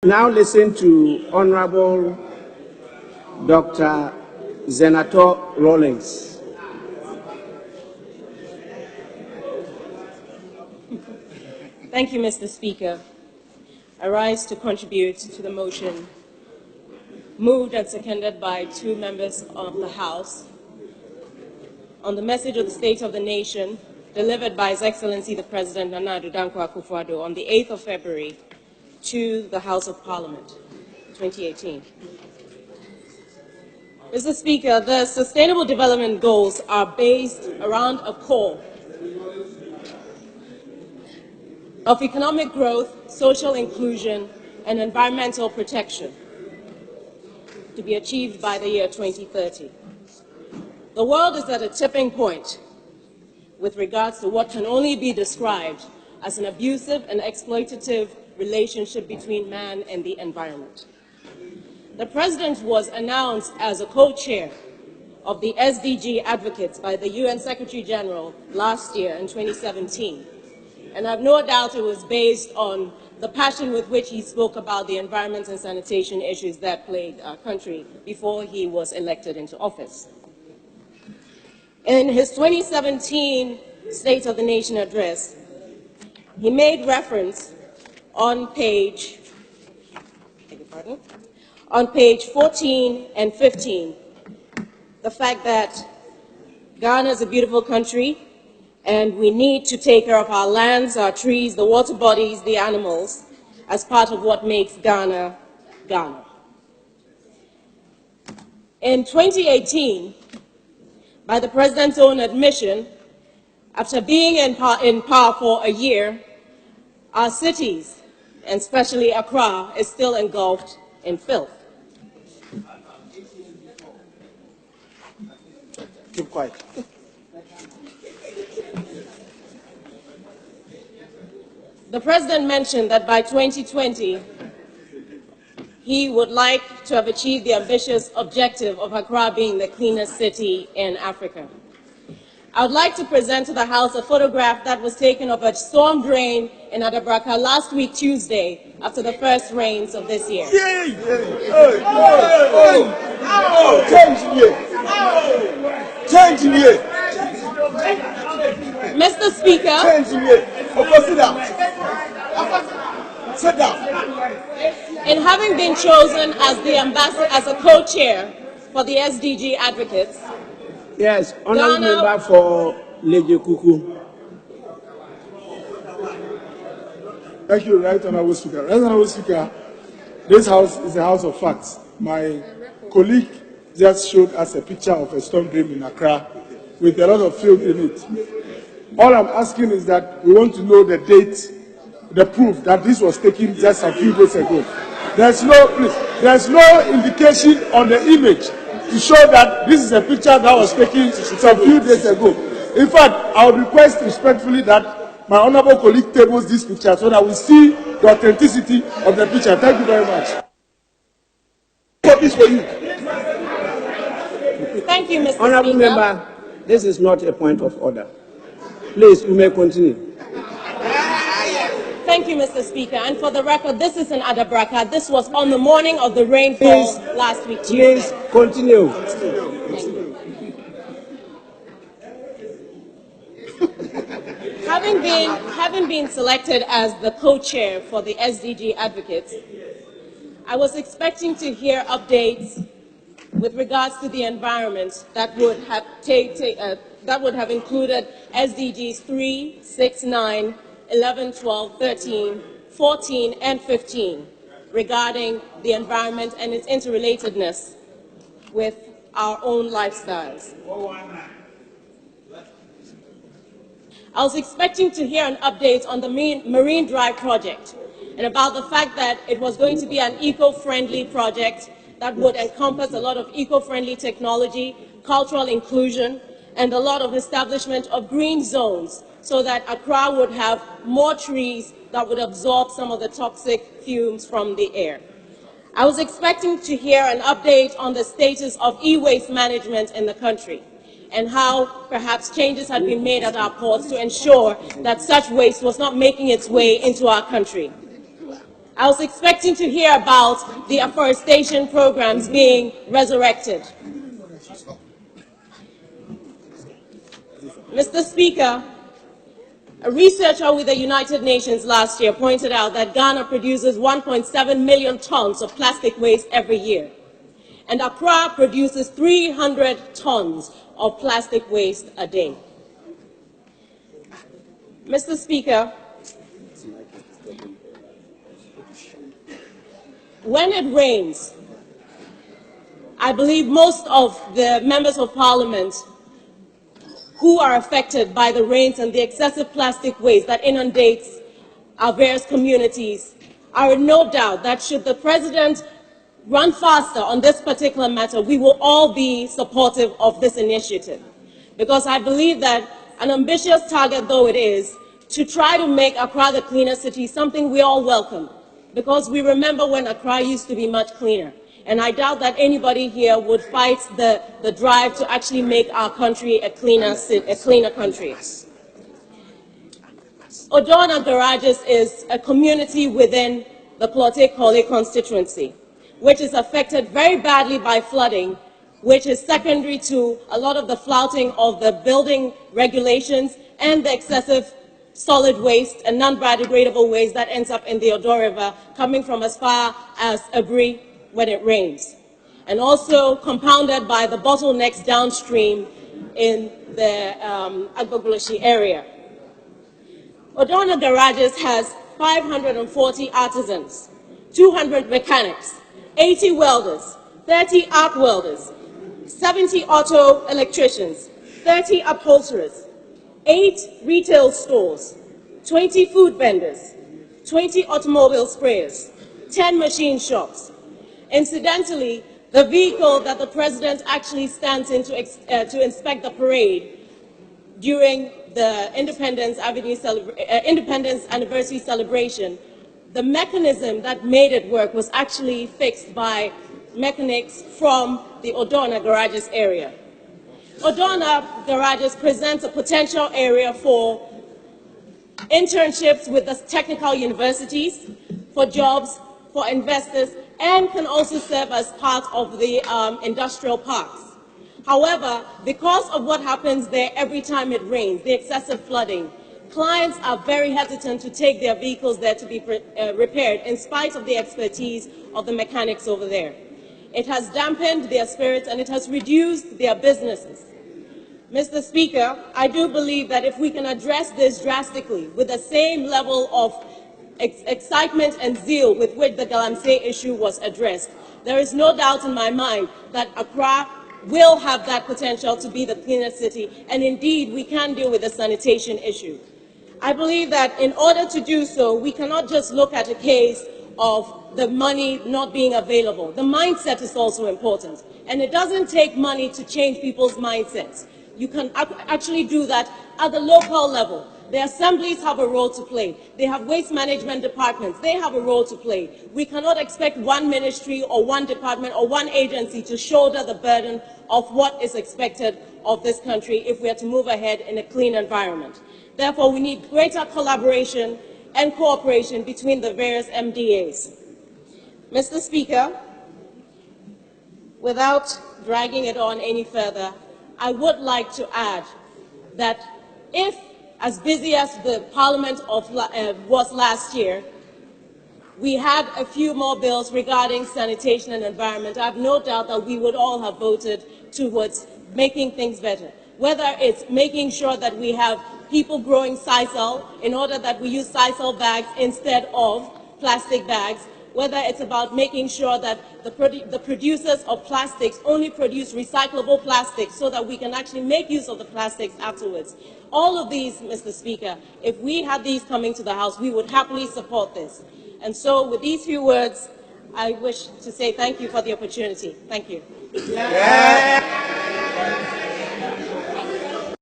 Now listen to Honorable Dr. Zenator Rawlings. Thank you, Mr. Speaker. I rise to contribute to the motion moved and seconded by two members of the House on the message of the State of the Nation delivered by His Excellency the President Nana Addo Dankwa Akufo-Addo on the 8th of February to the House of Parliament, 2018. Mr. Speaker, the Sustainable Development Goals are based around a core of economic growth, social inclusion, and environmental protection to be achieved by the year 2030. The world is at a tipping point with regards to what can only be described as an abusive and exploitative relationship between man and the environment. The President was announced as a co-chair of the SDG advocates by the UN Secretary General last year in 2017. And I have no doubt it was based on the passion with which he spoke about the environment and sanitation issues that plagued our country before he was elected into office. In his 2017 State of the Nation address, he made reference on page 14 and 15, the fact that Ghana is a beautiful country and we need to take care of our lands, our trees, the water bodies, the animals, as part of what makes Ghana, Ghana. In 2018, by the President's own admission, after being in power for a year, our cities, and especially Accra, is still engulfed in filth. Keep quiet. The President mentioned that by 2020, he would like to have achieved the ambitious objective of Accra being the cleanest city in Africa. I would like to present to the House a photograph that was taken of a storm drain in Adabraka last week, Tuesday, after the first rains of this year. Mr. Speaker, Sit down. in having been chosen as the ambassador, as a co-chair for the SDG advocates, Yes, honorable member for Leje Kuku. Thank you, Right Honorable Speaker. Right Honorable Speaker, this house is a house of facts. My colleague just showed us a picture of a storm drain in Accra with a lot of filth in it. All I'm asking is that we want to know the date, the proof that this was taken just a few days ago. There's no indication on the image to show that this is a picture that was taken some few days ago. In fact, I would request respectfully that my honorable colleague tables this picture so that we see the authenticity of the picture. Thank you very much. thank you, Mr. Honorable Speaker. member, this is not a point of order. Please, you may continue. Thank you, Mr. Speaker. And for the record, this is in Adabraka. This was on the morning of the rainfall last week, Tuesday. Please continue. Having been selected as the co-chair for the SDG advocates, I was expecting to hear updates with regards to the environment that would have included SDGs 3, 6, 9, 11, 12, 13, 14, and 15 regarding the environment and its interrelatedness with our own lifestyles. I was expecting to hear an update on the Marine Drive project and about the fact that it was going to be an eco-friendly project that would encompass a lot of eco-friendly technology, cultural inclusion, and a lot of establishment of green zones so that Accra would have more trees that would absorb some of the toxic fumes from the air. I was expecting to hear an update on the status of e-waste management in the country and how perhaps changes had been made at our ports to ensure that such waste was not making its way into our country. I was expecting to hear about the afforestation programs being resurrected. Mr. Speaker, a researcher with the United Nations last year pointed out that Ghana produces 1.7 million tons of plastic waste every year, and Accra produces 300 tons of plastic waste a day. Mr. Speaker, when it rains, I believe most of the members of Parliament who are affected by the rains and the excessive plastic waste that inundates our various communities are in no doubt that should the President run faster on this particular matter, we will all be supportive of this initiative. Because I believe that an ambitious target though it is, to try to make Accra the cleaner city something we all welcome. Because we remember when Accra used to be much cleaner. And I doubt that anybody here would fight the drive to actually make our country a cleaner country. Odona Garages is a community within the Klote-Kole constituency, which is affected very badly by flooding, which is secondary to a lot of the flouting of the building regulations and the excessive solid waste and non-biodegradable waste that ends up in the Odo River, coming from as far as Abri when it rains, and also compounded by the bottlenecks downstream in the Agbogbloshie area. Odona Garages has 540 artisans, 200 mechanics, 80 welders, 30 arc welders, 70 auto electricians, 30 upholsterers, 8 retail stores, 20 food vendors, 20 automobile sprayers, 10 machine shops. Incidentally, the vehicle that the President actually stands in to inspect the parade during the Independence Anniversary celebration, the mechanism that made it work was actually fixed by mechanics from the Odona Garages area. Odona Garages presents a potential area for internships with the technical universities, for jobs, for investors, and can also serve as part of the industrial parks. However, because of what happens there every time it rains, the excessive flooding, clients are very hesitant to take their vehicles there to be repaired in spite of the expertise of the mechanics over there. It has dampened their spirits and it has reduced their businesses. Mr. Speaker, I do believe that if we can address this drastically with the same level of excitement and zeal with which the Galamsey issue was addressed, there is no doubt in my mind that Accra will have that potential to be the cleanest city, and indeed we can deal with the sanitation issue. I believe that in order to do so, we cannot just look at a case of the money not being available. The mindset is also important, and it doesn't take money to change people's mindsets. You can actually do that at the local level. The assemblies have a role to play. They have waste management departments. They have a role to play. We cannot expect one ministry or one department or one agency to shoulder the burden of what is expected of this country if we are to move ahead in a clean environment. Therefore, we need greater collaboration and cooperation between the various MDAs. Mr. Speaker, without dragging it on any further, I would like to add that if, as busy as the Parliament was last year, we had a few more bills regarding sanitation and environment, I have no doubt that we would all have voted towards making things better. Whether it's making sure that we have people growing sisal in order that we use sisal bags instead of plastic bags, whether it's about making sure that the producers of plastics only produce recyclable plastics so that we can actually make use of the plastics afterwards. All of these, Mr. Speaker, if we had these coming to the House, we would happily support this. And so with these few words, I wish to say thank you for the opportunity. Thank you. Yeah.